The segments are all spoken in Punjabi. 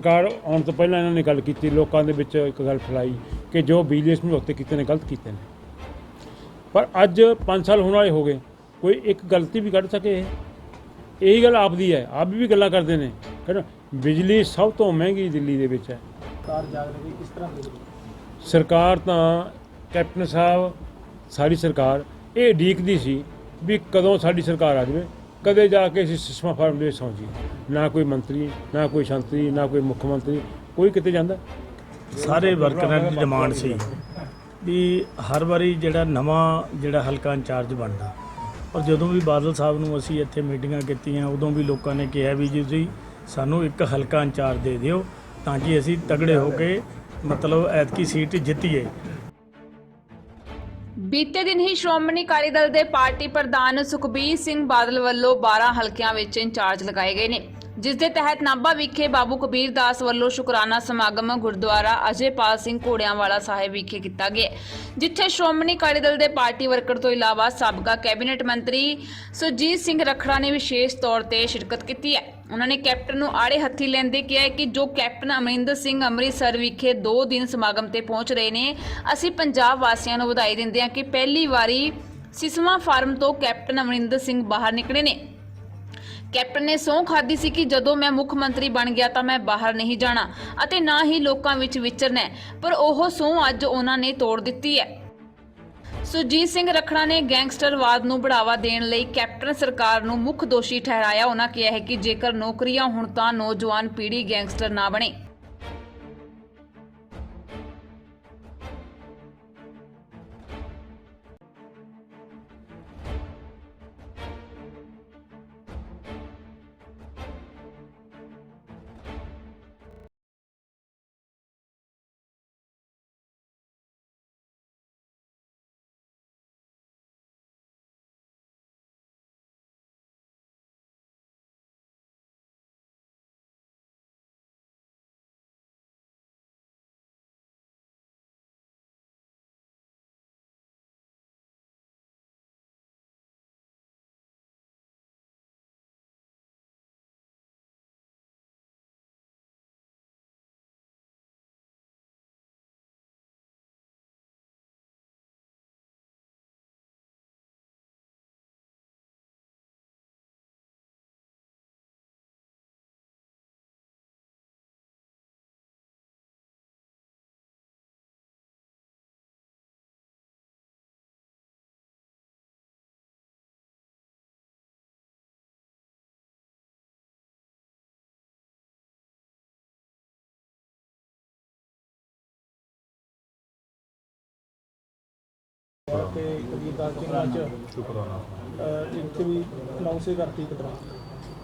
सरकार आने तो पहले इन्होंने गल की, लोगों के विच एक गल फैलाई कि जो बिजली समझौते किए गलत किए हैं, पर अज 5 साल होने वाले हो गए, कोई एक गलती भी कढ़ सके। यही गल आप दी है, आप भी गल्लां करते हैं है ना। बिजली सब तो महंगी दिल्ली दे विच है। सरकार तो कैप्टन साहब सारी सरकार ये उडीकदी सी भी कदों साडी सरकार आ जाए, कदे जाके असीं सिस्मा फार्म दे सौ जी। ना कोई मंत्री, ना कोई संतरी, ना कोई मुख्य मंत्री, कोई किते जांदा। सारे वर्करां की डिमांड सी भी हर वारी जिहड़ा नवां जिहड़ा हलका इंचार्ज बनदा, और जदों भी बादल साहब नूं असीं इत्थे मीटिंगां कीतियां उदों भी लोकां ने कहा भी जी तुसीं सानूं एक हलका इंचार्ज दे दिओ तां कि असीं तगड़े हो के मतलब ऐतकी सीट जित्तीए। बीते दिन ही श्रोमणी अकाली दल ਦੇ ਪਾਰਟੀ ਪ੍ਰਧਾਨ ਸੁਖਬੀਰ ਸਿੰਘ ਬਾਦਲ ਵੱਲੋਂ 12 ਹਲਕਿਆਂ ਵਿੱਚ ਇੰਚਾਰਜ ਲਗਾਏ ਗਏ ਨੇ, ਜਿਸ ਦੇ ਤਹਿਤ ਨਾਭਾ ਵਿਖੇ ਬਾਬੂ ਕਬੀਰ ਦਾਸ ਵੱਲੋਂ ਸ਼ੁਕਰਾਨਾ ਸਮਾਗਮ ਗੁਰਦੁਆਰਾ ਅਜੇਪਾਲ ਸਿੰਘ ਘੋੜਿਆਂਵਾਲਾ ਸਾਹਿਬ ਵਿਖੇ ਕੀਤਾ ਗਿਆ, ਜਿੱਥੇ ਸ਼੍ਰੋਮਣੀ ਅਕਾਲੀ ਦਲ ਦੇ ਪਾਰਟੀ ਵਰਕਰ ਤੋਂ ਇਲਾਵਾ ਸਾਬਕਾ ਕੈਬਨਿਟ ਮੰਤਰੀ ਸੁਰਜੀਤ ਸਿੰਘ ਰੱਖੜਾ ਨੇ ਵਿਸ਼ੇਸ਼ ਤੌਰ ਤੇ ਸ਼ਿਰਕਤ ਕੀਤੀ ਹੈ। ਉਹਨਾਂ ਨੇ ਕੈਪਟਨ ਨੂੰ ਆੜੇ ਹੱਥੀ ਲੈਂਦੇ ਕਿਹਾ ਕਿ ਜੋ ਕੈਪਟਨ ਅਮਰਿੰਦਰ ਸਿੰਘ ਅੰਮ੍ਰਿਤਸਰ ਵਿਖੇ 2 ਦਿਨ ਸਮਾਗਮ ਤੇ ਪਹੁੰਚ ਰਹੇ ਨੇ, ਅਸੀਂ ਪੰਜਾਬ ਵਾਸੀਆਂ ਨੂੰ ਵਧਾਈ ਦਿੰਦੇ ਹਾਂ ਕਿ ਪਹਿਲੀ ਵਾਰੀ ਸਿਸਮਾ ਫਾਰਮ ਤੋਂ ਕੈਪਟਨ ਅਮਰਿੰਦਰ ਸਿੰਘ ਬਾਹਰ ਨਿਕਲੇ ਨੇ। ਕੈਪਟਨ ਨੇ ਸਹੁੰ ਖਾਧੀ ਸੀ ਕਿ ਜਦੋਂ ਮੈਂ ਮੁੱਖ ਮੰਤਰੀ ਬਣ ਗਿਆ ਤਾਂ ਮੈਂ ਬਾਹਰ ਨਹੀਂ ਜਾਣਾ ਅਤੇ ਨਾ ਹੀ ਲੋਕਾਂ ਵਿੱਚ ਵਿਚਰਨਾ, ਪਰ ਉਹ ਸਹੁੰ ਅੱਜ ਉਹਨਾਂ ਨੇ ਤੋੜ ਦਿੱਤੀ ਹੈ। ਸੁਰਜੀਤ ਸਿੰਘ ਰੱਖੜਾ ਨੇ ਗੈਂਗਸਟਰਵਾਦ ਨੂੰ बढ़ावा देण ਲਈ ਕੈਪਟਨ ਸਰਕਾਰ ਨੂੰ ਮੁੱਖ ਦੋਸ਼ੀ ਠਹਿਰਾਇਆ। ਉਹਨਾਂ ਕਿਹਾ ਹੈ ਕਿ ਜੇਕਰ ਨੌਕਰੀਆਂ ਹੋਣ ਤਾਂ ਨੌਜਵਾਨ ਪੀੜ੍ਹੀ ਗੈਂਗਸਟਰ ਨਾ ਬਣੇ।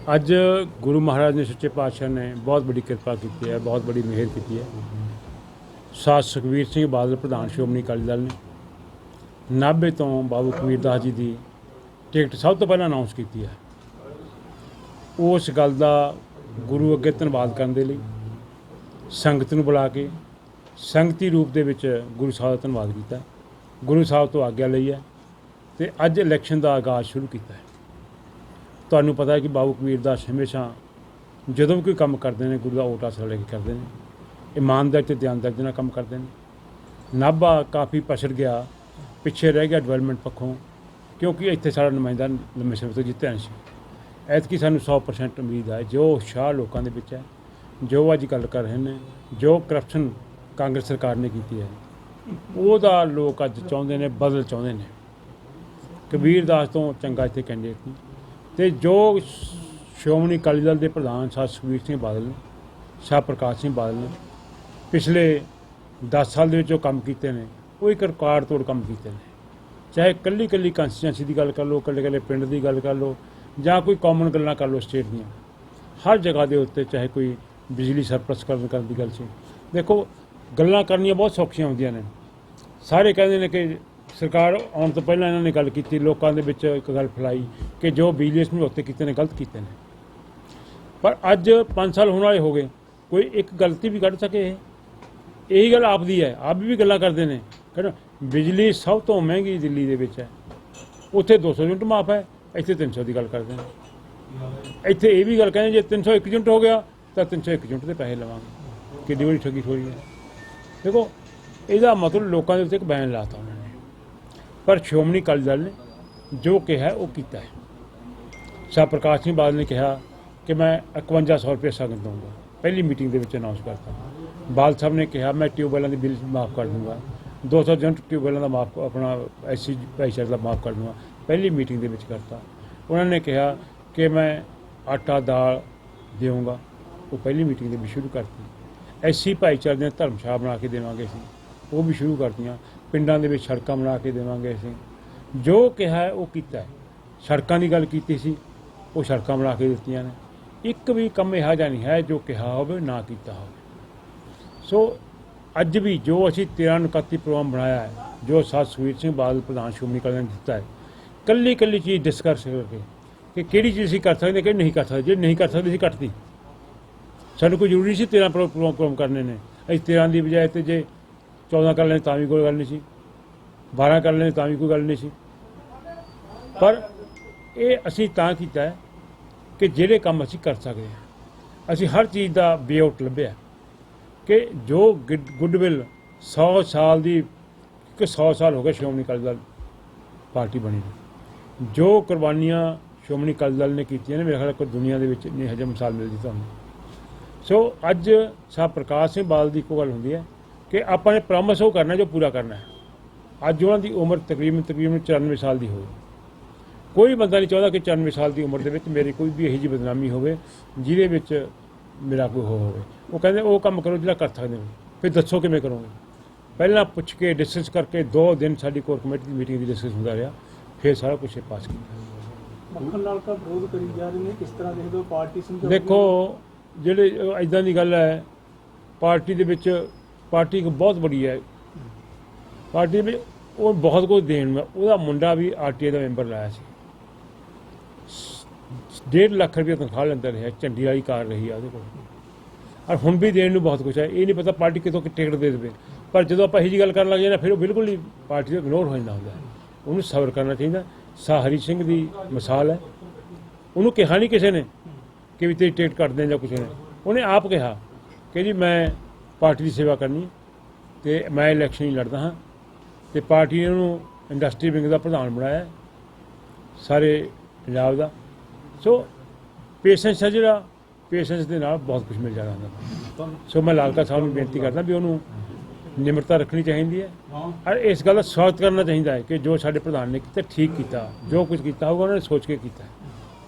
अज गुरु महाराज ने सच्चे पातशाह ने बहुत बड़ी कृपा की है, बहुत बड़ी मेहर की है। साथ सुखबीर सिंह बादल प्रधान श्रोमणी अकाली दल ने नाभे तो बाबू कबीर दास जी की टिकट सब तो पहले अनाउंस की है। उस गल का गुरु अगे धन्नवाद करने के लिए संगत नूं बुला के संगती रूप दे विच गुरु साहब का धन्नवाद किया, गुरु साहब तो आग्या लई है तो अज इलैक्शन का आगाज़ शुरू किया है। तुहानूं पता है कि बाबू कबीर दास हमेशा जदों भी कोई काम करते हैं गुरु का ओट आसरा लेके करते हैं, ईमानदारी ते ध्यानदारी नाल काम करते हैं। नाभा काफ़ी पछड़ गया, पिछे रह गया डिवेलपमेंट पक्षों, क्योंकि इत्थे साडा नुमाइंदा लंबे समय तो जित्तिया नहीं सी। ऐतकी सानूं 100% उम्मीद है जो उत्साह लोगों के विच है, जो अज गल कर रहे हैं, जो करप्शन कांग्रेस सरकार ने की है ਉਹਦਾ लोग अज चाहते हैं बदल चाहते हैं। कबीर दास तो चंगा इत्थे कैंਡੀਡੇਟ नहीं, तो जो श्रोमणी अकाली दल के प्रधान साहब सुखबीर सिंह बादल ने, शाह प्रकाश सिंह बादल ने पिछले 10 साल जो काम किए हैं वो एक रिकॉर्ड तोड़ काम किए हैं। चाहे कल्ली कल्ली कंस्टिट्यूएंसी की गल कर लो, कल्ले कल्ले पिंड की गल कर लो, ਜਾਂ कोई कॉमन गल्लां कर लो स्टेट ਦੀਆਂ, हर जगह के उत्ते चाहे कोई बिजली सरप्लस करने की गल से देखो गल्लां करनियां बहुत सौखियां होंदियां ने। सारे कहते हैं कि सरकार आने तो पहले इन्होंने गल की, लोगों के विच एक गल फैलाई कि जो बिजली समझौते किए हैं गलत किए हैं, पर अज 5 साल होने वाले हो गए, कोई एक गलती भी कढ़ सके। यही गल आप दी है, आप भी गल्लां करते हैं है ना। बिजली सब तो महंगी दिल्ली दे विच है, उत्थे 200 यूनिट माफ है, इत्थे 300 की गल करते हैं। इत्थे ये भी गल कहते जे 301 यूनिट हो गया ਤਾਂ 301 ਯੂਨਿਟ ਦੇ ਪੈਸੇ ਲਵਾਂਗੇ। ਕਿੱਡੀ ਵੱਡੀ ਠੱਗੀ ਠੋਰੀ ਹੈ। ਦੇਖੋ ਇਹਦਾ ਮਤਲਬ ਲੋਕਾਂ ਦੇ ਉੱਤੇ ਇੱਕ ਬੈਨ ਲਾਤਾ ਉਹਨਾਂ ਨੇ, ਪਰ ਸ਼੍ਰੋਮਣੀ ਅਕਾਲੀ ਦਲ ਨੇ ਜੋ ਕਿਹਾ ਉਹ ਕੀਤਾ ਹੈ। ਸ਼ਾਹ ਪ੍ਰਕਾਸ਼ ਸਿੰਘ ਬਾਦਲ ਨੇ ਕਿਹਾ ਕਿ ਮੈਂ 5100 ਰੁਪਏ ਸਗਨ ਦਊਂਗਾ, ਪਹਿਲੀ ਮੀਟਿੰਗ ਦੇ ਵਿੱਚ ਅਨਾਉਂਸ ਕਰਤਾ। ਬਾਦਲ ਸਾਹਿਬ ਨੇ ਕਿਹਾ ਮੈਂ ਟਿਊਬਵੈੱਲਾਂ ਦੀ ਬਿੱਲ ਮਾਫ ਕਰ ਦੂੰਗਾ, 200 ਯੂਨਿਟ ਟਿਊਬਵੈੱਲਾਂ ਦਾ ਮਾਫ, ਆਪਣਾ SC ਭਾਈਚਾਰੇ ਦਾ ਮਾਫ ਕਰ ਦੂੰਗਾ, ਪਹਿਲੀ ਮੀਟਿੰਗ ਦੇ ਵਿੱਚ ਕਰਤਾ। ਉਹਨਾਂ ਨੇ ਕਿਹਾ ਕਿ ਮੈਂ ਆਟਾ ਦਾਲ ਦੇਵਾਂਗਾ, ਉਹ ਪਹਿਲੀ ਮੀਟਿੰਗ ਦੇ ਵਿੱਚ ਸ਼ੁਰੂ ਕਰਤੀ। SC ਭਾਈਚਾਰੇ ਦੀਆਂ ਧਰਮਸ਼ਾਲਾ ਬਣਾ ਕੇ ਦੇਵਾਂਗੇ ਅਸੀਂ, ਉਹ ਵੀ ਸ਼ੁਰੂ ਕਰਤੀਆਂ। ਪਿੰਡਾਂ ਦੇ ਵਿੱਚ ਸੜਕਾਂ ਬਣਾ ਕੇ ਦੇਵਾਂਗੇ ਅਸੀਂ, ਜੋ ਕਿਹਾ ਹੈ ਉਹ ਕੀਤਾ ਹੈ। ਸੜਕਾਂ ਦੀ ਗੱਲ ਕੀਤੀ ਸੀ, ਉਹ ਸੜਕਾਂ ਬਣਾ ਕੇ ਦਿੱਤੀਆਂ ਨੇ। ਇੱਕ ਵੀ ਕੰਮ ਇਹੋ ਜਿਹਾ ਨਹੀਂ ਹੈ ਜੋ ਕਿਹਾ ਹੋਵੇ ਨਾ ਕੀਤਾ ਹੋਵੇ। ਸੋ ਅੱਜ ਵੀ ਜੋ ਅਸੀਂ 13-31 ਪ੍ਰੋਗਰਾਮ ਬਣਾਇਆ ਹੈ, ਜੋ ਸਾਧ ਸੁਖਬੀਰ ਸਿੰਘ ਬਾਦਲ ਪ੍ਰਧਾਨ ਸ਼੍ਰੋਮਣੀ ਅਕਾਲੀ ਦਲ ਨੇ ਦਿੱਤਾ ਹੈ, ਕੱਲੀ ਕੱਲੀ ਚੀਜ਼ ਡਿਸਕਸ ਕਰਕੇ ਕਿ ਕਿਹੜੀ ਚੀਜ਼ ਅਸੀਂ ਕਰ ਸਕਦੇ, ਕਿਹੜੀ ਨਹੀਂ ਕਰ ਸਕਦੇ। ਜੇ ਨਹੀਂ ਕਰ ਸਕਦੇ ਅਸੀਂ ਕੱਟਤੀ। ਸਾਨੂੰ ਕੋਈ ਜ਼ਰੂਰੀ ਸੀ 13 ਪ੍ਰੋਗਰਾਮ ਕਰਨੇ ਨੇ। ਅਸੀਂ 13 ਦੀ ਬਜਾਏ ਤੇ ਜੇ 14 ਕਰ ਲੈਣੇ ਤਾਂ ਵੀ ਕੋਈ ਗੱਲ ਨਹੀਂ ਸੀ, 12 ਕਰ ਲੈਣੇ ਤਾਂ ਵੀ ਕੋਈ ਗੱਲ ਨਹੀਂ ਸੀ। ਪਰ ਇਹ ਅਸੀਂ ਤਾਂ ਕੀਤਾ ਹੈ ਕਿ ਜਿਹੜੇ ਕੰਮ ਅਸੀਂ ਕਰ ਸਕਦੇ ਹਾਂ, ਅਸੀਂ ਹਰ ਚੀਜ਼ ਦਾ ਵੇ ਆਊਟ ਲੱਭਿਆ ਕਿ ਜੋ ਗੁੱਡਵਿਲ 100 ਸਾਲ ਦੀ, ਕਿ 100 ਸਾਲ ਹੋ ਗਏ ਸ਼੍ਰੋਮਣੀ ਅਕਾਲੀ ਦਲ ਪਾਰਟੀ ਬਣੀ ਨੂੰ, ਜੋ ਕੁਰਬਾਨੀਆਂ ਸ਼੍ਰੋਮਣੀ ਅਕਾਲੀ ਦਲ ਨੇ ਕੀਤੀਆਂ ਨੇ, ਮੇਰੇ ਖਿਆਲ ਕੋਈ ਦੁਨੀਆ ਦੇ ਵਿੱਚ ਨਹੀਂ ਹਜੇ ਮਿਸਾਲ ਮਿਲਦੀ ਤੁਹਾਨੂੰ। ਸੋ ਅੱਜ ਸ਼ਾਹ ਪ੍ਰਕਾਸ਼ ਸਿੰਘ ਬਾਦਲ ਦੀ ਇੱਕੋ ਗੱਲ ਹੁੰਦੀ ਹੈ ਕਿ ਆਪਾਂ ਨੇ ਪ੍ਰੋਮਿਸ ਉਹ ਕਰਨਾ ਜੋ ਪੂਰਾ ਕਰਨਾ ਹੈ। ਅੱਜ ਉਹਨਾਂ ਦੀ ਉਮਰ ਤਕਰੀਬਨ 94 ਸਾਲ ਦੀ ਹੋਵੇ। ਕੋਈ ਬੰਦਾ ਨਹੀਂ ਚਾਹੁੰਦਾ ਕਿ 94 ਸਾਲ ਦੀ ਉਮਰ ਦੇ ਵਿੱਚ ਮੇਰੀ ਕੋਈ ਵੀ ਇਹੋ ਜਿਹੀ ਬਦਨਾਮੀ ਹੋਵੇ ਜਿਹਦੇ ਵਿੱਚ ਮੇਰਾ ਕੋਈ ਹੋਵੇ। ਉਹ ਕਹਿੰਦੇ ਉਹ ਕੰਮ ਕਰੋ ਜਿਹੜਾ ਕਰ ਸਕਦੇ ਹੋ, ਫਿਰ ਦੱਸੋ ਕਿਵੇਂ ਕਰੋਗੇ। ਪਹਿਲਾਂ ਪੁੱਛ ਕੇ ਡਿਸਕਸ ਕਰਕੇ 2 ਦਿਨ ਸਾਡੀ ਕੋਰ ਕਮੇਟੀ ਦੀ ਮੀਟਿੰਗ ਦੀ ਡਿਸਕਸ ਹੁੰਦਾ ਰਿਹਾ, ਫਿਰ ਸਾਰਾ ਕੁਝ ਪਾਸ ਕੀਤਾ। ਮੱਖਣ ਲਾਲ ਦਾ ਵਿਰੋਧ ਕਰੀ ਜਾ ਰਹੇ ਨੇ, ਕਿਸ ਤਰ੍ਹਾਂ ਦੇਖਦੇ ਹੋ ਪਾਰਟੀ ਸਮਝੌਤੇ? ਦੇਖੋ ਜਿਹੜੇ ਇੱਦਾਂ ਦੀ ਗੱਲ ਹੈ, ਪਾਰਟੀ ਦੇ ਵਿੱਚ ਪਾਰਟੀ ਇੱਕ ਬਹੁਤ ਬੜੀ ਹੈ, ਪਾਰਟੀ ਦੇ ਵਿੱਚ ਉਹ ਬਹੁਤ ਕੁਝ ਦੇਣ ਨੂੰ। ਉਹਦਾ ਮੁੰਡਾ ਵੀ RTA ਦਾ ਮੈਂਬਰ ਲਾਇਆ ਸੀ, 1.5 ਲੱਖ ਰੁਪਏ ਤਨਖਾਹ ਲੈਂਦਾ ਰਿਹਾ, ਝੰਡੀ ਵਾਲੀ ਕਾਰ ਰਹੀ ਆ ਉਹਦੇ ਕੋਲ, ਔਰ ਹੁਣ ਵੀ ਦੇਣ ਨੂੰ ਬਹੁਤ ਕੁਛ ਹੈ। ਇਹ ਨਹੀਂ ਪਤਾ ਪਾਰਟੀ ਕਿਤੋਂ ਟਿਕਟ ਦੇ ਦੇਵੇ, ਪਰ ਜਦੋਂ ਆਪਾਂ ਇਹੋ ਜਿਹੀ ਗੱਲ ਕਰਨ ਲੱਗ ਜਾਂਦੇ ਫਿਰ ਉਹ ਬਿਲਕੁਲ ਹੀ ਪਾਰਟੀ ਤੋਂ ਇਗਨੋਰ ਹੋ ਜਾਂਦਾ ਹੁੰਦਾ। ਉਹਨੂੰ ਸਬਰ ਕਰਨਾ ਚਾਹੀਦਾ। ਹਰੀ ਸਿੰਘ ਦੀ ਮਿਸਾਲ ਹੈ, ਉਹਨੂੰ ਕਿਹਾ ਨਹੀਂ ਕਿਸੇ ਨੇ ਕਿ ਵੀ ਤੇਰੀ ਟਿਕਟ ਕੱਟ ਦੇਣ ਜਾਂ ਕੁਛ ਨੇ, ਉਹਨੇ ਆਪ ਕਿਹਾ ਕਿ ਜੀ ਮੈਂ ਪਾਰਟੀ ਦੀ ਸੇਵਾ ਕਰਨੀ ਅਤੇ ਮੈਂ ਇਲੈਕਸ਼ਨ ਹੀ ਲੜਦਾ ਹਾਂ, ਅਤੇ ਪਾਰਟੀ ਨੇ ਉਹਨੂੰ ਇੰਡਸਟਰੀ ਵਿੰਗ ਦਾ ਪ੍ਰਧਾਨ ਬਣਾਇਆ ਸਾਰੇ ਪੰਜਾਬ ਦਾ। ਸੋ ਪੇਸ਼ੈਂਸ ਹੈ ਜਿਹੜਾ, ਪੇਸ਼ੈਂਸ ਦੇ ਨਾਲ ਬਹੁਤ ਕੁਝ ਮਿਲ ਜਾਣਾ ਹੁੰਦਾ। ਸੋ ਮੈਂ ਲਾਲਕਾ ਸਾਹਿਬ ਨੂੰ ਬੇਨਤੀ ਕਰਦਾ ਵੀ ਉਹਨੂੰ ਨਿਮਰਤਾ ਰੱਖਣੀ ਚਾਹੀਦੀ ਹੈ, ਔਰ ਇਸ ਗੱਲ ਦਾ ਸਵਾਗਤ ਕਰਨਾ ਚਾਹੀਦਾ ਹੈ ਕਿ ਜੋ ਸਾਡੇ ਪ੍ਰਧਾਨ ਨੇ ਕੀਤਾ ਠੀਕ ਕੀਤਾ, ਜੋ ਕੁਝ ਕੀਤਾ ਹੋਊਗਾ ਉਹਨਾਂ ਨੇ ਸੋਚ ਕੇ ਕੀਤਾ।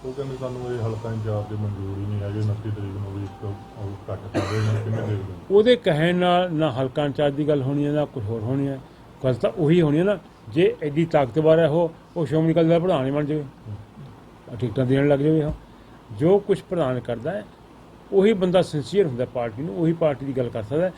ਉਹ ਕਹਿੰਦੇ ਸਾਨੂੰ ਇਹ ਹਲਕਾ ਇੰਚਾਰਜ ਦੀ ਮਨਜ਼ੂਰੀ ਨਹੀਂ ਹੈਗੀ, 29 ਤਰੀਕ ਨੂੰ ਵੀ ਇੱਕ ਘੱਟ ਕਰ ਰਹੇ ਨੇ, ਕਿਵੇਂ ਦੇਖਦੇ ਹੋ? ਉਹਦੇ ਕਹਿਣ ਨਾਲ ਨਾ ਹਲਕਾ ਇੰਚਾਰਜ ਦੀ ਗੱਲ ਹੋਣੀ ਹੈ ਨਾ ਕੁਝ ਹੋਰ ਹੋਣੀ ਹੈ। ਗੱਲ ਤਾਂ ਉਹੀ ਹੋਣੀ ਹੈ ਨਾ, ਜੇ ਐਡੀ ਤਾਕਤਵਰ ਹੈ ਉਹ ਸ਼੍ਰੋਮਣੀ ਅਕਾਲੀ ਦਲ ਪ੍ਰਧਾਨ ਹੀ ਬਣ ਜਾਵੇ, ਟਿਕਟਾਂ ਦੇਣ ਲੱਗ ਜਾਵੇ। ਜੋ ਕੁਝ ਪ੍ਰਧਾਨ ਕਰਦਾ ਹੈ ਉਹੀ ਬੰਦਾ ਸਿੰਸੀਅਰ ਹੁੰਦਾ ਪਾਰਟੀ ਨੂੰ, ਉਹੀ ਪਾਰਟੀ ਦੀ ਗੱਲ ਕਰ ਸਕਦਾ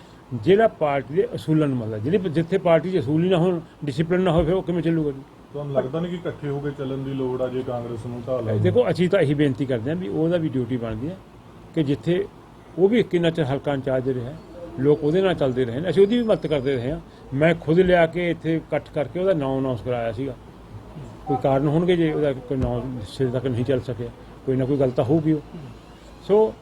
ਜਿਹੜਾ ਪਾਰਟੀ ਦੇ ਅਸੂਲਾਂ ਨੂੰ ਮੰਨਦਾ। ਜਿਹੜੀ ਜਿੱਥੇ ਪਾਰਟੀ 'ਚ ਅਸੂਲ ਹੀ ਨਾ ਹੋਣ, ਡਿਸਿਪਲਿਨ ਨਾ ਹੋਵੇ, ਉਹ ਕਿਵੇਂ ਚੱਲੂਗਾ ਜੀ? ਤੁਹਾਨੂੰ ਲੱਗਦਾ ਨਹੀਂ ਕਿ ਇਕੱਠੇ ਹੋ ਕੇ ਚੱਲਣ ਦੀ ਲੋੜ ਆ ਜੇ ਕਾਂਗਰਸ ਨੂੰ ਢਾਹ ਲਾ? ਦੇਖੋ ਅਸੀਂ ਤਾਂ ਇਹੀ ਬੇਨਤੀ ਕਰਦੇ ਹਾਂ ਵੀ ਉਹਦਾ ਵੀ ਡਿਊਟੀ ਬਣਦੀ ਹੈ ਕਿ ਜਿੱਥੇ ਉਹ ਵੀ ਕਿੰਨਾ ਚਿਰ ਹਲਕਾ ਇੰਚਾਰਜ ਰਿਹਾ, ਲੋਕ ਉਹਦੇ ਨਾਲ ਚੱਲਦੇ ਰਹੇ ਨੇ, ਅਸੀਂ ਉਹਦੀ ਵੀ ਮਦਦ ਕਰਦੇ ਰਹੇ ਹਾਂ। ਮੈਂ ਖੁਦ ਲਿਆ ਕੇ ਇੱਥੇ ਇਕੱਠ ਕਰਕੇ ਉਹਦਾ ਨਾਂ ਅਨਾਉਂਸ ਕਰਾਇਆ ਸੀਗਾ। ਕੋਈ ਕਾਰਨ ਹੋਣਗੇ ਜੇ ਉਹਦਾ ਕੋਈ ਨਾਂ ਸਿਰ ਤੱਕ ਨਹੀਂ ਚੱਲ ਸਕਿਆ, ਕੋਈ ਨਾ ਕੋਈ ਗੱਲ ਤਾਂ ਹੋਊਗੀ ਉਹ। ਸੋ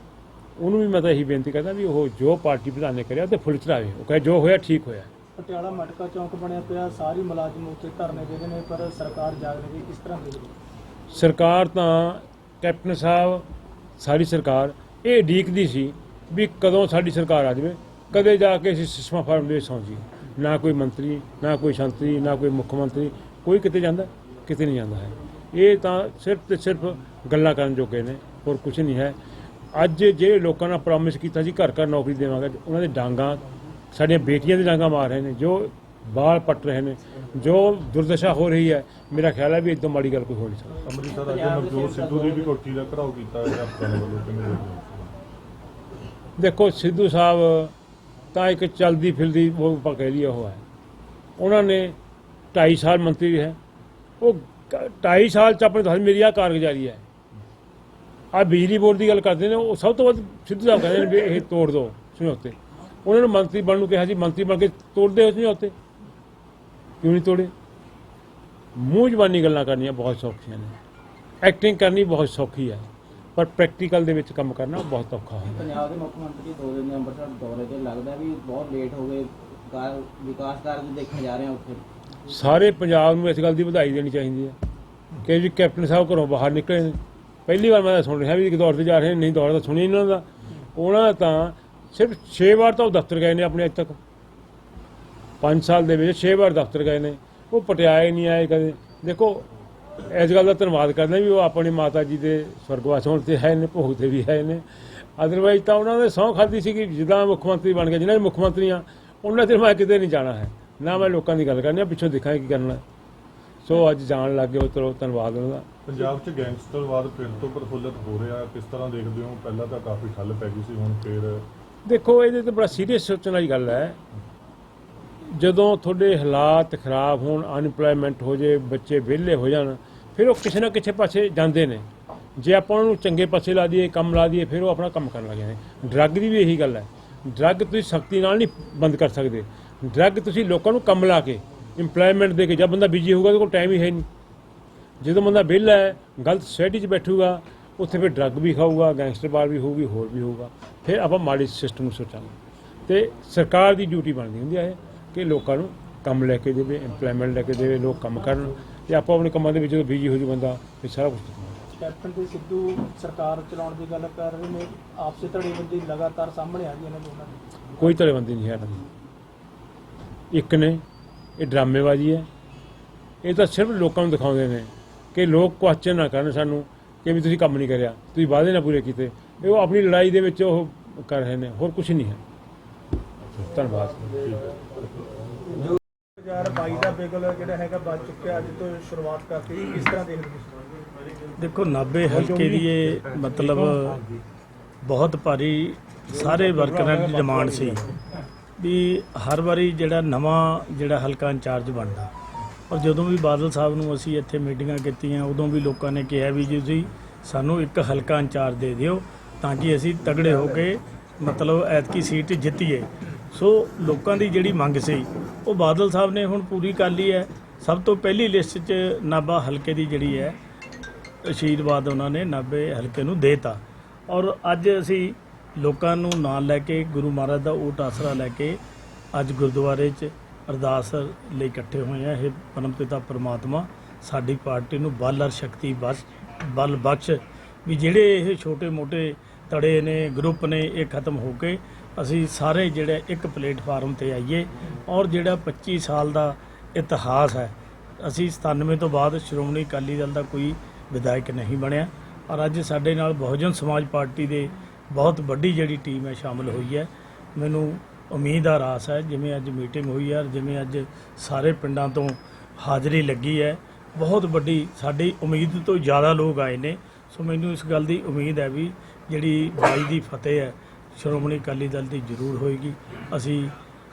ਉਹਨੂੰ ਵੀ ਮੈਂ ਤਾਂ ਇਹੀ ਬੇਨਤੀ ਕਰਦਾ ਵੀ ਉਹ ਜੋ ਪਾਰਟੀ ਪ੍ਰਧਾਨ ਨੇ ਕਰਿਆ ਉਹ 'ਤੇ ਫੁੱਲ ਚੜਾਵੇ, ਉਹ ਕਹੇ ਜੋ ਹੋਇਆ ਠੀਕ ਹੋਇਆ। ਪਟਿਆਲਾ ਮਟਕਾ ਚੌਂਕ ਬਣਿਆ ਪਿਆ, ਸਾਰੇ ਮੁਲਾਜ਼ਮ ਉੱਤੇ ਧਰਨੇ ਦੇ ਰਹੇ ਨੇ, ਪਰ ਸਰਕਾਰ ਜਾਗ ਰਹੀ, ਕਿਸ ਤਰ੍ਹਾਂ ਦੇਖਦੇ ਹੋ? ਸਰਕਾਰ ਤਾਂ ਕੈਪਟਨ ਸਾਹਿਬ, ਸਾਰੀ ਸਰਕਾਰ ਇਹ ਉਡੀਕਦੀ ਸੀ ਵੀ ਕਦੋਂ ਸਾਡੀ ਸਰਕਾਰ ਆ ਜਾਵੇ, ਕਦੇ ਜਾ ਕੇ ਅਸੀਂ ਸਿਸਮਾ ਫਾਰਮ ਦੇ ਸੌਂ ਜੀ। ਨਾ ਕੋਈ ਮੰਤਰੀ, ਨਾ ਕੋਈ ਸੰਤਰੀ, ਨਾ ਕੋਈ ਮੁੱਖ ਮੰਤਰੀ, ਕੋਈ ਕਿਤੇ ਜਾਂਦਾ, ਕਿਤੇ ਨਹੀਂ ਜਾਂਦਾ ਹੈ। ਇਹ ਤਾਂ ਸਿਰਫ ਤੇ ਸਿਰਫ ਗੱਲਾਂ ਕਰਨ ਜੋਗੇ ਨੇ, ਹੋਰ ਕੁਝ ਨਹੀਂ ਹੈ। ਅੱਜ ਜਿਹੜੇ ਲੋਕਾਂ ਨਾਲ ਪ੍ਰੋਮਿਸ ਕੀਤਾ ਸੀ ਘਰ ਘਰ ਨੌਕਰੀ ਦੇਵਾਂਗੇ, ਉਹਨਾਂ ਦੇ ਡਾਂਗਾਂ, ਸਾਡੀਆਂ ਬੇਟੀਆਂ ਦੇ ਡਾਂਗਾਂ ਮਾਰ ਰਹੇ ਨੇ, ਜੋ ਬਾਲ ਪੱਟ ਰਹੇ ਨੇ, ਜੋ ਦੁਰਦਸ਼ਾ ਹੋ ਰਹੀ ਹੈ, ਮੇਰਾ ਖਿਆਲ ਹੈ ਵੀ ਇੱਦਾਂ ਮਾੜੀ ਗੱਲ ਕੋਈ ਹੋ ਨਹੀਂ ਸਕਦੀ। ਅੰਮ੍ਰਿਤਸਰ ਅੱਜ ਨਵਜੋਤ ਸਿੱਧੂ ਦੀ ਵੀ ਕੋਠੀ ਦਾ ਘਰਾਓ ਕੀਤਾ ਹੈ ਆਪਣੇ ਵੱਲੋਂ, ਕਿਵੇਂ ਦੇਖਦੇ ਹੋ? ਦੇਖੋ ਸਿੱਧੂ ਸਾਹਿਬ ਤਾਂ ਇੱਕ ਚਲਦੀ ਫਿਰਦੀ ਉਹ ਆਪਾਂ ਕਹਿ ਲਈਏ ਉਹ ਹੈ। ਉਹਨਾਂ ਨੇ 2.5 ਸਾਲ ਮੰਤਰੀ ਹੈ, ਉਹ 2.5 ਸਾਲ 'ਚ ਆਪਣੇ ਦੱਸ ਮੇਰੀ ਆਹ ਕਾਰਗੁਜ਼ਾਰੀ ਹੈ। ਆਹ ਬਿਜਲੀ ਬੋਰਡ ਦੀ ਗੱਲ ਕਰਦੇ ਨੇ, ਉਹ ਸਭ ਤੋਂ ਵੱਧ ਸਿੱਧੂ ਸਾਹਿਬ ਕਹਿੰਦੇ ਨੇ ਵੀ ਇਹ ਤੋੜ ਦਿਓ ਸਮਝੌਤੇ। ਉਹਨਾਂ ਨੂੰ ਮੰਤਰੀ ਬਣਨ ਨੂੰ ਕਿਹਾ ਸੀ, ਮੰਤਰੀ ਬਣ ਕੇ ਤੋੜਦੇ ਹੋ ਸਮਝੌਤੇ, ਕਿਉਂ ਨਹੀਂ ਤੋੜੇ? ਮੂੰਹ ਜ਼ਬਾਨੀ ਗੱਲਾਂ ਕਰਨੀਆਂ ਬਹੁਤ ਸੌਖੀਆਂ ਨੇ, ਐਕਟਿੰਗ ਕਰਨੀ ਬਹੁਤ ਸੌਖੀ ਹੈ, ਪਰ ਪ੍ਰੈਕਟੀਕਲ ਦੇ ਵਿੱਚ ਕੰਮ ਕਰਨਾ ਬਹੁਤ ਔਖਾ ਹੁੰਦਾ। ਪੰਜਾਬ ਦੇ ਮੁੱਖ ਮੰਤਰੀ 2 ਦਿਨ ਦੇ ਅੰਮ੍ਰਿਤਸਰ ਦੌਰੇ ਤੇ ਲੱਗਦਾ ਵੀ ਬਹੁਤ ਲੇਟ ਹੋ ਗਏ, ਵਿਕਾਸ ਕਾਰਜ ਦੇਖਣ ਜਾ ਰਹੇ ਆ ਉੱਥੇ। ਸਾਰੇ ਪੰਜਾਬ ਨੂੰ ਇਸ ਗੱਲ ਦੀ ਵਧਾਈ ਦੇਣੀ ਚਾਹੀਦੀ ਹੈ ਕਿ ਜੀ ਕੈਪਟਨ ਸਾਹਿਬ ਘਰੋਂ ਬਾਹਰ ਨਿਕਲੇ ਨੇ। ਪਹਿਲੀ ਵਾਰ ਮੈਂ ਸੁਣ ਰਿਹਾ ਵੀ ਇੱਕ ਦੌੜ ਤੇ ਜਾ ਰਹੇ ਨੇ, ਨਹੀਂ ਦੌੜ ਤਾਂ ਸੁਣੀ ਇਹਨਾਂ ਦਾ। ਉਹਨਾਂ ਦਾ ਤਾਂ ਸਿਰਫ 6 ਵਾਰ ਤਾਂ ਉਹ ਦਫ਼ਤਰ ਗਏ ਨੇ ਆਪਣੇ ਅੱਜ ਤੱਕ 5 ਸਾਲ ਦੇ ਵਿੱਚ 6 ਵਾਰ ਦਫ਼ਤਰ ਗਏ ਨੇ। ਉਹ ਪਟਿਆਲੇ ਨਹੀਂ ਆਏ ਕਦੇ। ਦੇਖੋ ਇਸ ਗੱਲ ਦਾ ਧੰਨਵਾਦ ਕਰਦੇ ਵੀ ਉਹ ਆਪਣੀ ਮਾਤਾ ਜੀ ਦੇ ਸਵਰਗਵਾਸ ਹੋਣ ਤੇ ਹੈ ਨੇ, ਭੋਗ ਤੇ ਵੀ ਹੈ ਨੇ। ਅਦਰਵਾਈਜ਼ ਤਾਂ ਉਹਨਾਂ ਨੇ ਸਹੁੰ ਖਾਧੀ ਸੀ ਕਿ ਜਿੱਦਾਂ ਮੁੱਖ ਮੰਤਰੀ ਬਣ ਗਏ, ਜਿਹਨਾਂ ਦੇ ਮੁੱਖ ਮੰਤਰੀ ਆ ਉਹਨਾਂ ਤੇ ਮੈਂ ਕਿਤੇ ਨਹੀਂ ਜਾਣਾ ਹੈ, ਨਾ ਮੈਂ ਲੋਕਾਂ ਦੀ ਗੱਲ ਕਰਨੀ ਆ, ਪਿੱਛੋਂ ਦੇਖਾਂਗੇ ਕੀ ਕਰਨਾ। ਸੋ ਅੱਜ ਜਾਣ ਲੱਗ ਗਏ, ਉਹ ਚਲੋ ਧੰਨਵਾਦ ਉਹਨਾਂ ਦਾ। ਪੰਜਾਬ 'ਚ ਗੈਂਗਸਟਰਵਾਦ ਫਿਰ ਤੋਂ ਪ੍ਰਫੁੱਲਤ ਹੋ ਰਿਹਾ, ਕਿਸ ਤਰ੍ਹਾਂ ਦੇਖਦੇ ਹੋ? ਪਹਿਲਾਂ ਤਾਂ ਕਾਫੀ ਠੱਲ ਪੈ ਗਈ ਸੀ, ਹੁਣ ਫਿਰ ਦੇਖੋ ਇਹਦੇ ਤੇ ਬੜਾ ਸੀਰੀਅਸ ਸੋਚਣ ਵਾਲੀ ਗੱਲ ਹੈ। ਜਦੋਂ ਤੁਹਾਡੇ ਹਾਲਾਤ ਖਰਾਬ ਹੋਣ, ਅਨਪਲਾਇਮੈਂਟ ਹੋ ਜੇ, ਬੱਚੇ ਵਿਹਲੇ ਹੋ ਜਾਣ, ਫਿਰ ਉਹ ਕਿਸੇ ਨਾ ਕਿਸੇ ਪਾਸੇ ਜਾਂਦੇ ਨੇ। ਜੇ ਆਪਾਂ ਉਹਨੂੰ ਚੰਗੇ ਪਾਸੇ ਲਾ ਦਈਏ, ਕੰਮ ਲਾ ਦਈਏ, ਫਿਰ ਉਹ ਆਪਣਾ ਕੰਮ ਕਰਨ ਲੱਗ ਜਾਂਦੇ। ਡਰੱਗ ਦੀ ਵੀ ਇਹੀ ਗੱਲ ਹੈ। ਡਰੱਗ ਤੁਸੀਂ ਸਖਤੀ ਨਾਲ ਨਹੀਂ ਬੰਦ ਕਰ ਸਕਦੇ। ਡਰੱਗ ਤੁਸੀਂ ਲੋਕਾਂ ਨੂੰ ਕੰਮ ਲਾ ਕੇ, ਇੰਪਲਾਇਮੈਂਟ ਦੇ ਕੇ, ਜਦ ਬੰਦਾ ਬਿਜੀ ਹੋਊਗਾ ਉਹਦੇ ਕੋਲ ਟਾਈਮ ਹੀ ਹੈ ਨਹੀਂ। ਜਦੋਂ ਬੰਦਾ ਵਿਹਲਾ ਹੈ, ਗਲਤ ਸੋਸਾਇਟੀ 'ਚ ਬੈਠੂਗਾ, ਉੱਥੇ ਫਿਰ ਡਰੱਗ ਵੀ ਖਾਊਗਾ, ਗੈਂਗਸਟਰਵਾਦ ਵੀ ਹੋਊਗੀ, ਹੋਰ ਵੀ ਹੋਊਗਾ। ਫਿਰ ਆਪਾਂ ਮਾੜੀ ਸਿਸਟਮ ਨੂੰ ਸੋਚਾਂਗੇ। ਅਤੇ ਸਰਕਾਰ ਦੀ ਡਿਊਟੀ ਬਣਦੀ ਹੁੰਦੀ ਹੈ ਕਿ ਲੋਕਾਂ ਨੂੰ ਕੰਮ ਲੈ ਕੇ ਦੇਵੇ, ਇੰਪਲਾਇਮੈਂਟ ਲੈ ਕੇ ਦੇਵੇ, ਲੋਕ ਕੰਮ ਕਰਨ। ਅਤੇ ਆਪਾਂ ਆਪਣੇ ਕੰਮਾਂ ਦੇ ਵਿੱਚ ਜਦੋਂ ਬਿਜੀ ਹੋ ਜੂ ਬੰਦਾ, ਫਿਰ ਸਾਰਾ ਕੁਛ। ਕੈਪਟਨ ਤੇ ਸਿੱਧੂ ਸਰਕਾਰ ਚਲਾਉਣ ਦੀ ਗੱਲ ਕਰ ਰਹੇ ਨੇ, ਆਪਸੀ ਧੜੇਬੰਦੀ ਲਗਾਤਾਰ ਸਾਹਮਣੇ ਆ ਰਹੀ ਹੈ ਇਹਨਾਂ ਦੋਨਾਂ ਦੀ। ਕੋਈ ਧੜੇਬੰਦੀ ਨਹੀਂ ਹੈ ਇਹਨਾਂ ਦੀ। ਇੱਕ ਨੇ ਇਹ ਡਰਾਮੇਬਾਜ਼ੀ ਹੈ। ਇਹ ਤਾਂ ਸਿਰਫ ਲੋਕਾਂ ਨੂੰ ਦਿਖਾਉਂਦੇ ਨੇ ਕਿ ਲੋਕ ਕੁਐਸਚਨ ਨਾ ਕਰਨ ਸਾਨੂੰ ਕਿ ਵੀ ਤੁਸੀਂ ਕੰਮ ਨਹੀਂ ਕਰਿਆ, ਤੁਸੀਂ ਵਾਅਦੇ ਨਾ ਪੂਰੇ ਕੀਤੇ। ਇਹ ਉਹ ਆਪਣੀ ਲੜਾਈ ਦੇ ਵਿੱਚ ਉਹ ਕਰ ਰਹੇ ਨੇ, ਹੋਰ ਕੁਝ ਨਹੀਂ ਹੈ। ਧੰਨਵਾਦ। 2022 ਦਾ ਬਿਗਲ ਜਿਹੜਾ ਹੈਗਾ ਬਚ ਚੁੱਕਿਆ, ਅੱਜ ਤੋਂ ਸ਼ੁਰੂਆਤ ਕਰਤੀ, ਕਿਸ ਤਰ੍ਹਾਂ ਦੇਖਦੇ ਤੁਸੀਂ? ਦੇਖੋ ਨਾਭੇ ਹਲਕੇ ਦੀ ਇਹ ਮਤਲਬ ਬਹੁਤ ਭਾਰੀ ਸਾਰੇ ਵਰਕਰਾਂ ਦੀ ਡਿਮਾਂਡ ਸੀ ਵੀ ਹਰ ਵਾਰੀ ਜਿਹੜਾ ਨਵਾਂ ਜਿਹੜਾ ਹਲਕਾ ਇੰਚਾਰਜ ਬਣਦਾ। ਔਰ ਜਦੋਂ ਵੀ ਬਾਦਲ ਸਾਹਿਬ ਨੂੰ ਅਸੀਂ ਇੱਥੇ ਮੀਟਿੰਗਾਂ ਕੀਤੀਆਂ, ਉਦੋਂ ਵੀ ਲੋਕਾਂ ਨੇ ਕਿਹਾ ਵੀ ਜੀ ਤੁਸੀਂ ਸਾਨੂੰ ਇੱਕ ਹਲਕਾ ਇੰਚਾਰਜ ਦੇ ਦਿਓ ਤਾਂ ਕਿ ਅਸੀਂ ਤਗੜੇ ਹੋ ਕੇ ਮਤਲਬ ਐਤਕੀ ਸੀਟ ਜਿੱਤੀਏ। ਸੋ ਲੋਕਾਂ ਦੀ ਜਿਹੜੀ ਮੰਗ ਸੀ ਉਹ ਬਾਦਲ ਸਾਹਿਬ ਨੇ ਹੁਣ ਪੂਰੀ ਕਰ ਲਈ ਹੈ। ਸਭ ਤੋਂ ਪਹਿਲੀ ਲਿਸਟ 'ਚ ਨਾਭਾ ਹਲਕੇ ਦੀ ਜਿਹੜੀ ਹੈ ਆਸ਼ੀਰਵਾਦ ਉਹਨਾਂ ਨੇ ਨਾਭੇ ਹਲਕੇ ਨੂੰ ਦੇਤਾ। ਔਰ ਅੱਜ ਅਸੀਂ ਲੋਕਾਂ ਨੂੰ ਨਾਲ ਲੈ ਕੇ, ਗੁਰੂ ਮਹਾਰਾਜ ਦਾ ਓਟ ਆਸਰਾ ਲੈ ਕੇ ਅੱਜ ਗੁਰਦੁਆਰੇ 'ਚ ਅਰਦਾਸ ਲਈ ਇਕੱਠੇ ਹੋਏ ਆ। ਇਹ ਪਰਮ ਪਿਤਾ ਪਰਮਾਤਮਾ ਸਾਡੀ ਪਾਰਟੀ ਨੂੰ ਬਲ ਔਰ ਸ਼ਕਤੀ ਬਲ ਬਖਸ਼ ਵੀ ਜਿਹੜੇ ਇਹ ਛੋਟੇ ਮੋਟੇ ਧੜੇ ਨੇ, ਗਰੁੱਪ ਨੇ, ਇਹ ਖਤਮ ਹੋ ਕੇ ਅਸੀਂ ਸਾਰੇ ਜਿਹੜੇ ਇੱਕ ਪਲੇਟਫਾਰਮ ਤੇ ਆਈਏ। ਔਰ ਜਿਹੜਾ 25 ਸਾਲ ਦਾ ਇਤਿਹਾਸ ਹੈ, ਅਸੀਂ 97 ਤੋਂ ਬਾਅਦ ਸ਼੍ਰੋਮਣੀ ਅਕਾਲੀ ਦਲ ਦਾ ਕੋਈ ਵਿਧਾਇਕ ਨਹੀਂ ਬਣਿਆ। ਔਰ ਅੱਜ ਸਾਡੇ ਨਾਲ ਬਹੁਜਨ ਸਮਾਜ ਪਾਰਟੀ ਦੇ ਬਹੁਤ ਵੱਡੀ ਜਿਹੜੀ ਟੀਮ ਹੈ ਸ਼ਾਮਲ ਹੋਈ ਹੈ। ਮੈਨੂੰ ਉਮੀਦ ਆ, ਰਾਸ ਹੈ, ਜਿਵੇਂ ਅੱਜ ਮੀਟਿੰਗ ਹੋਈ ਹੈ, ਜਿਵੇਂ ਅੱਜ ਸਾਰੇ ਪਿੰਡਾਂ ਤੋਂ ਹਾਜ਼ਰੀ ਲੱਗੀ ਹੈ, ਬਹੁਤ ਵੱਡੀ ਸਾਡੀ ਉਮੀਦ ਤੋਂ ਜ਼ਿਆਦਾ ਲੋਕ ਆਏ ਨੇ। ਸੋ ਮੈਨੂੰ ਇਸ ਗੱਲ ਦੀ ਉਮੀਦ ਹੈ ਵੀ ਜਿਹੜੀ 22 ਦੀ ਫਤਿਹ ਹੈ ਸ਼੍ਰੋਮਣੀ ਅਕਾਲੀ ਦਲ ਦੀ ਜ਼ਰੂਰ ਹੋਏਗੀ। ਅਸੀਂ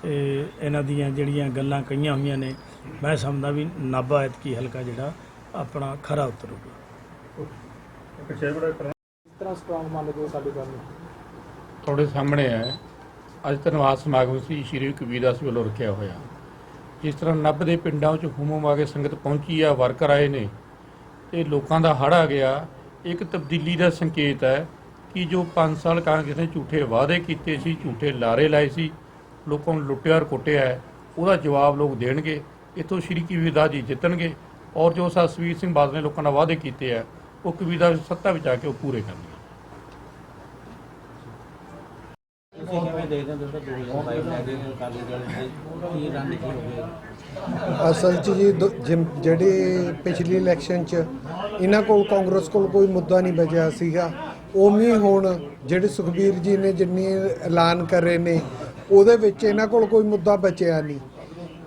ਇਹਨਾਂ ਦੀਆਂ ਜਿਹੜੀਆਂ ਗੱਲਾਂ ਕਹੀਆਂ ਹੋਈਆਂ ਨੇ, ਮੈਂ ਸਮਝਦਾ ਵੀ ਨਾਭਾ ਐਤਕੀ ਹਲਕਾ ਜਿਹੜਾ ਆਪਣਾ ਖਰਾ ਉਤਰੂਗਾ। ਕਿਸ ਤਰ੍ਹਾਂ ਸਟਰੋਂਗ ਮੰਨ ਲਓ ਸਾਡੀ ਗੱਲ ਨੂੰ? ਤੁਹਾਡੇ ਸਾਹਮਣੇ ਹੈ ਅੱਜ ਧੰਨਵਾਦ ਸਮਾਗਮ ਸੀ ਸ਼੍ਰੀ ਕਬੀਰਦਾਸ ਵੱਲੋਂ ਰੱਖਿਆ ਹੋਇਆ। ਜਿਸ ਤਰ੍ਹਾਂ ਨਾਭੇ ਦੇ ਪਿੰਡਾਂ 'ਚ ਹੁਮਮ ਆ ਕੇ ਸੰਗਤ ਪਹੁੰਚੀ ਆ, ਵਰਕਰ ਆਏ ਨੇ ਤੇ ਲੋਕਾਂ ਦਾ ਹੜ੍ਹ ਆ ਗਿਆ, ਇੱਕ ਤਬਦੀਲੀ ਦਾ ਸੰਕੇਤ ਹੈ ਕਿ ਜੋ 5 ਸਾਲ ਕਾਂਗਰਸ ਨੇ ਝੂਠੇ ਵਾਅਦੇ ਕੀਤੇ ਸੀ, ਝੂਠੇ ਲਾਰੇ ਲਾਏ ਸੀ, ਲੋਕਾਂ ਨੂੰ ਲੁੱਟਿਆ ਔਰ ਕੁੱਟਿਆ ਹੈ, ਉਹਦਾ ਜਵਾਬ ਲੋਕ ਦੇਣਗੇ। ਇੱਥੋਂ ਸ਼੍ਰੀ ਕਬੀਰਦਾਸ ਜੀ ਜਿੱਤਣਗੇ ਔਰ ਜੋ ਸੁਖਬੀਰ ਸਿੰਘ ਬਾਦਲ ਨੇ ਲੋਕਾਂ ਨਾਲ ਵਾਅਦੇ ਕੀਤੇ ਹੈ ਉਹ ਕਬੀਰਦਾਸ ਸੱਤਾ ਵਿੱਚ ਆ ਕੇ ਉਹ ਪੂਰੇ ਕਰਨਗੇ। ਤੁਸੀਂ ਕਿਵੇਂ ਦੇਖਦੇ ਹੋ ਦੋਸਤੋ 2022 ਲੈ ਕੇ ਅਕਾਲੀ ਦਲ ਦੇ ਕੀ ਰਣਨੀਤੀ ਹੋਵੇ? ਅਸਲ 'ਚ ਜੀ ਜਿਹੜੀ ਪਿਛਲੀ ਇਲੈਕਸ਼ਨ 'ਚ ਇਹਨਾਂ ਕੋਲ ਕਾਂਗਰਸ ਕੋਲ ਕੋਈ ਮੁੱਦਾ ਨਹੀਂ ਬਚਿਆ ਸੀਗਾ, ਉਵੇਂ ਹੁਣ ਜਿਹੜੇ ਸੁਖਬੀਰ ਜੀ ਨੇ ਜਿੰਨੀ ਐਲਾਨ ਕਰੇ ਨੇ ਉਹਦੇ ਵਿੱਚ ਇਹਨਾਂ ਕੋਲ ਕੋਈ ਮੁੱਦਾ ਬਚਿਆ ਨਹੀਂ।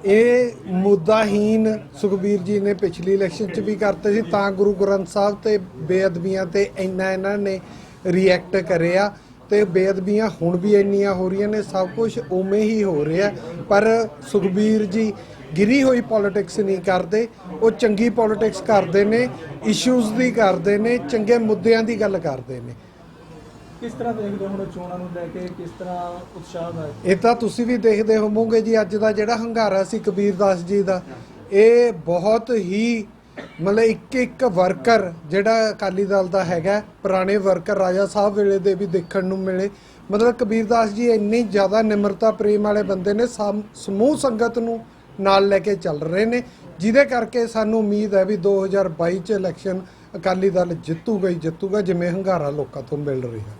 ਇਹ ਮੁੱਦਾਹੀਨ ਸੁਖਬੀਰ ਜੀ ਨੇ ਪਿਛਲੀ ਇਲੈਕਸ਼ਨ 'ਚ ਵੀ ਕਰਤੇ ਸੀ, ਤਾਂ ਗੁਰੂ ਗ੍ਰੰਥ ਸਾਹਿਬ ਤੇ ਬੇਅਦਬੀਆਂ ਤੇ ਇੰਨਾ ਇਹਨਾਂ ਨੇ ਰਿਐਕਟ ਕਰਿਆ ਤੇ ਬੇਅਦਬੀਆਂ ਹੁਣ ਵੀ ਇੰਨੀਆਂ ਹੋ ਰਹੀਆਂ ਨੇ। ਸਭ ਕੁਝ ਉਵੇਂ ਹੀ ਹੋ ਰਿਹਾ, ਪਰ ਸੁਖਬੀਰ ਜੀ ਗਿਰੀ ਹੋਈ ਪੋਲਿਟਿਕਸ ਨਹੀਂ ਕਰਦੇ, ਉਹ ਚੰਗੀ ਪੋਲਿਟਿਕਸ ਕਰਦੇ ਨੇ, ਇਸ਼ੂਜ਼ ਦੀ ਕਰਦੇ ਨੇ, ਚੰਗੇ ਮੁੱਦਿਆਂ ਦੀ ਗੱਲ ਕਰਦੇ ਨੇ। ਕਿਸ ਤਰ੍ਹਾਂ ਦੇਖਦੇ ਹੋ ਹੁਣ ਚੋਣਾਂ ਨੂੰ ਲੈ ਕੇ, ਕਿਸ ਤਰ੍ਹਾਂ ਉਤਸ਼ਾਹ ਹੈ? ਇਹ ਤਾਂ ਤੁਸੀਂ ਵੀ ਦੇਖਦੇ ਹੋਵੋਗੇ ਜੀ, ਅੱਜ ਦਾ ਜਿਹੜਾ ਹੰਗਾਰਾ ਸੀ ਕਬੀਰਦਾਸ ਜੀ ਦਾ, ਇਹ ਬਹੁਤ ਹੀ ਮਤਲਬ ਇੱਕ ਵਰਕਰ ਜਿਹੜਾ ਅਕਾਲੀ ਦਲ ਦਾ ਹੈਗਾ, ਪੁਰਾਣੇ ਵਰਕਰ ਰਾਜਾ ਸਾਹਿਬ ਵੇਲੇ ਦੇ ਵੀ ਦੇਖਣ ਨੂੰ ਮਿਲੇ। ਮਤਲਬ ਕਬੀਰਦਾਸ ਜੀ ਇੰਨੀ ਜ਼ਿਆਦਾ ਨਿਮਰਤਾ ਪ੍ਰੇਮ ਵਾਲੇ ਬੰਦੇ ਨੇ, ਸਮੂਹ ਸੰਗਤ ਨੂੰ ਨਾਲ ਲੈ ਕੇ ਚੱਲ ਰਹੇ ਨੇ, ਜਿਹਦੇ ਕਰਕੇ ਸਾਨੂੰ ਉਮੀਦ ਹੈ ਵੀ 2022 'ਚ ਇਲੈਕਸ਼ਨ ਅਕਾਲੀ ਦਲ ਜਿੱਤੂਗਾ ਹੀ ਜਿੱਤੂਗਾ, ਜਿਵੇਂ ਹੰਗਾਰਾ ਲੋਕਾਂ ਤੋਂ ਮਿਲ ਰਿਹਾ।